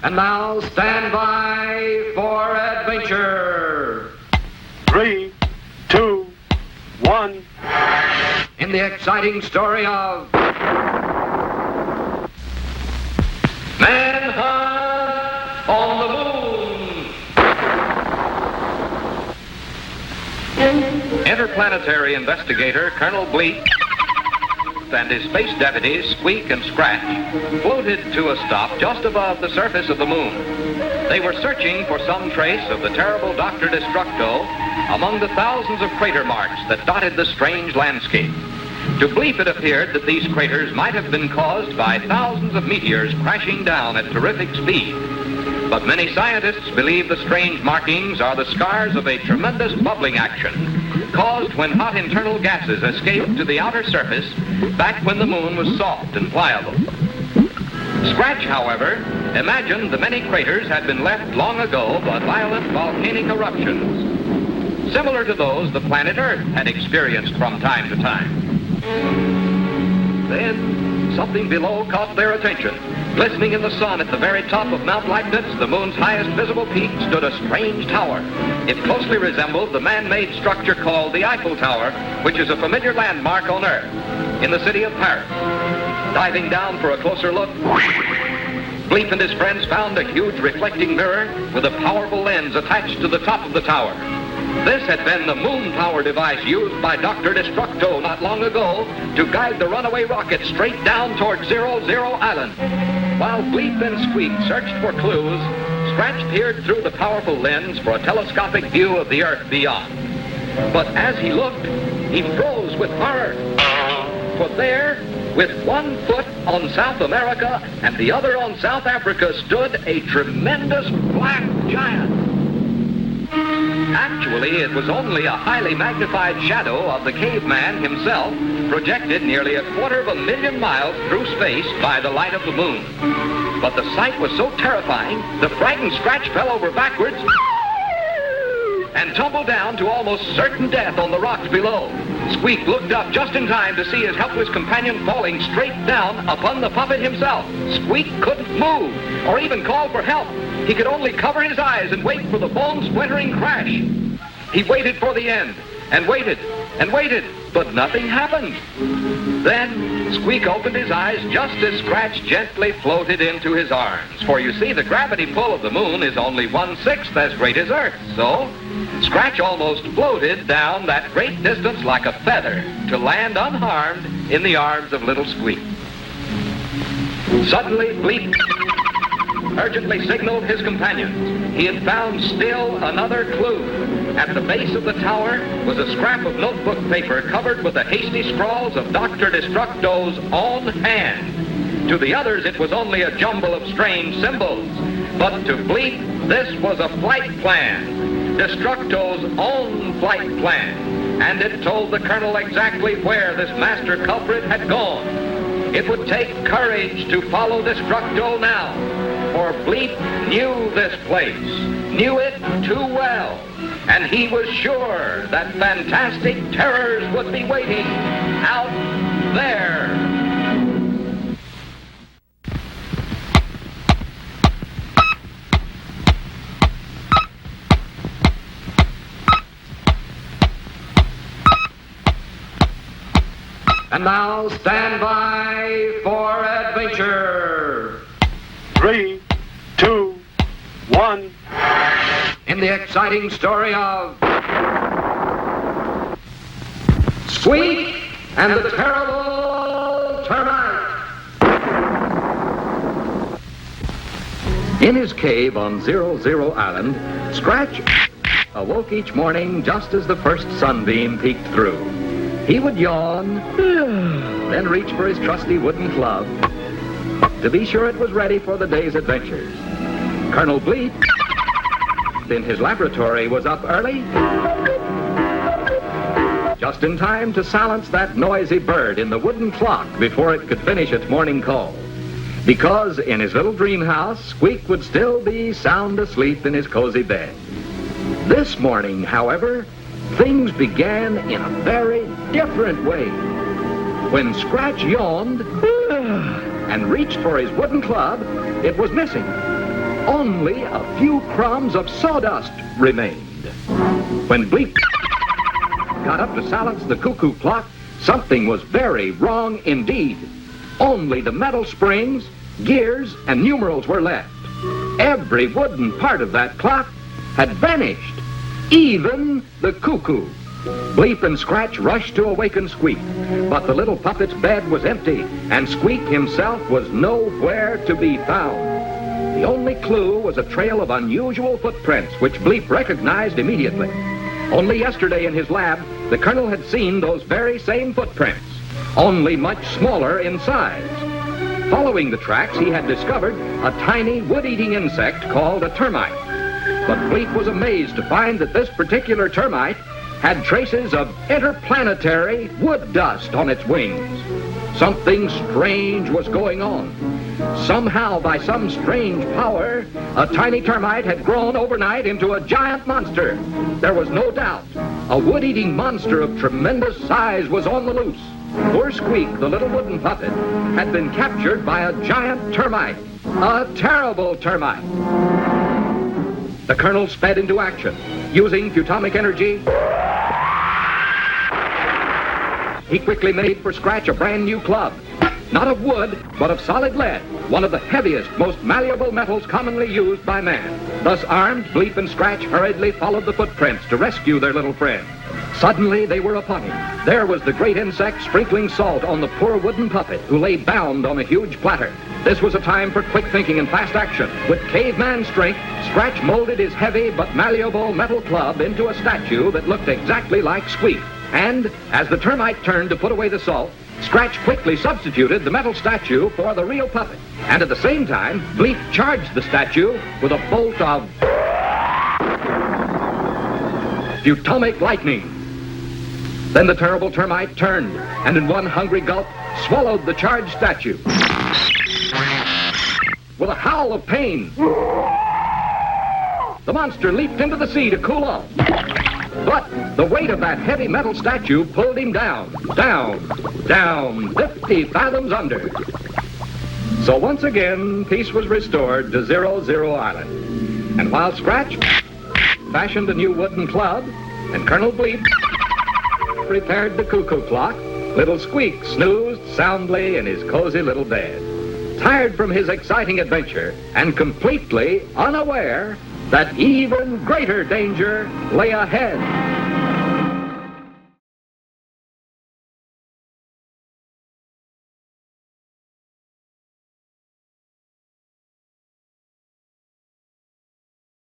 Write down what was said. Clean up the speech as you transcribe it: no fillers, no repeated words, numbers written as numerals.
And now stand by for adventure. 3, 2, 1. In the exciting story of Manhunt on the Moon. Interplanetary investigator Colonel Bleep and his space deputies, Squeak and Scratch, floated to a stop just above the surface of the moon. They were searching for some trace of the terrible Dr. Destructo among the thousands of crater marks that dotted the strange landscape. To Bleep, it appeared that these craters might have been caused by thousands of meteors crashing down at terrific speed. But many scientists believe the strange markings are the scars of a tremendous bubbling action caused when hot internal gases escaped to the outer surface back when the moon was soft and pliable. Scratch, however, imagined the many craters had been left long ago by violent volcanic eruptions, similar to those the planet Earth had experienced from time to time. Then something below caught their attention. Glistening in the sun at the very top of Mount Leibniz, the moon's highest visible peak, stood a strange tower. It closely resembled the man-made structure called the Eiffel Tower, which is a familiar landmark on Earth, in the city of Paris. Diving down for a closer look, Bleep and his friends found a huge reflecting mirror with a powerful lens attached to the top of the tower. This had been the moon power device used by Dr. Destructo not long ago to guide the runaway rocket straight down toward 00 Island. While Bleep and Squeak searched for clues, Scratch peered through the powerful lens for a telescopic view of the Earth beyond. But as he looked, he froze with horror. For there, with one foot on South America and the other on South Africa, stood a tremendous black giant. Actually, it was only a highly magnified shadow of the caveman himself, projected nearly 250,000 miles through space by the light of the moon. But the sight was so terrifying, the frightened Scratch fell over backwards and tumbled down to almost certain death on the rocks below. Squeak looked up just in time to see his helpless companion falling straight down upon the puppet himself. Squeak couldn't move or even call for help. He could only cover his eyes and wait for the bone-splintering crash. He waited for the end, and waited, but nothing happened. Then Squeak opened his eyes just as Scratch gently floated into his arms. For you see, the gravity pull of the moon is only 1/6 as great as Earth, so Scratch almost floated down that great distance like a feather to land unharmed in the arms of little Squeak. Suddenly, Bleep urgently signaled his companions. He had found still another clue. At the base of the tower was a scrap of notebook paper covered with the hasty scrawls of Dr. Destructo's own hand. To the others, it was only a jumble of strange symbols. But to Bleep, this was a flight plan, Destructo's own flight plan. And it told the Colonel exactly where this master culprit had gone. It would take courage to follow Destructo now, for Bleep knew this place, knew it too well, and he was sure that fantastic terrors would be waiting out there. And now stand by for adventure. 3, 2, 1. In the exciting story of Squeak and the Terrible Termite. In his cave on 00 Island, Scratch awoke each morning just as the first sunbeam peeked through. He would yawn, then reach for his trusty wooden club to be sure it was ready for the day's adventures. Colonel Bleep, in his laboratory, was up early, just in time to silence that noisy bird in the wooden clock before it could finish its morning call. Because in his little dream house, Squeak would still be sound asleep in his cozy bed. This morning, however, things began in a very different way. When Scratch yawned and reached for his wooden club, it was missing. Only a few crumbs of sawdust remained. When Bleep got up to silence the cuckoo clock, something was very wrong indeed. Only the metal springs, gears, and numerals were left. Every wooden part of that clock had vanished, even the cuckoo. Bleep and Scratch rushed to awaken Squeak, but the little puppet's bed was empty, and Squeak himself was nowhere to be found. The only clue was a trail of unusual footprints, which Bleep recognized immediately. Only yesterday in his lab, the Colonel had seen those very same footprints, only much smaller in size. Following the tracks, he had discovered a tiny wood-eating insect called a termite. But Bleep was amazed to find that this particular termite had traces of interplanetary wood dust on its wings. Something strange was going on. Somehow, by some strange power, a tiny termite had grown overnight into a giant monster. There was no doubt. A wood-eating monster of tremendous size was on the loose. Poor Squeak, the little wooden puppet, had been captured by a giant termite. A terrible termite. The Colonel sped into action. Using futomic energy, he quickly made for Scratch a brand new club. Not of wood, but of solid lead, one of the heaviest, most malleable metals commonly used by man. Thus armed, Bleep and Scratch hurriedly followed the footprints to rescue their little friend. Suddenly, they were upon him. There was the great insect sprinkling salt on the poor wooden puppet, who lay bound on a huge platter. This was a time for quick thinking and fast action. With caveman strength, Scratch molded his heavy but malleable metal club into a statue that looked exactly like Squeak. And, as the termite turned to put away the salt, Scratch quickly substituted the metal statue for the real puppet. And at the same time, Bleep charged the statue with a bolt of futomic lightning. Then the terrible termite turned, and in one hungry gulp, swallowed the charged statue. With a howl of pain, the monster leaped into the sea to cool off. But the weight of that heavy metal statue pulled him down, 50 fathoms under. So once again, peace was restored to 00 Island. And while Scratch fashioned a new wooden club, and Colonel Bleep repaired the cuckoo clock, little Squeak snoozed soundly in his cozy little bed, tired from his exciting adventure and completely unaware that even greater danger lay ahead.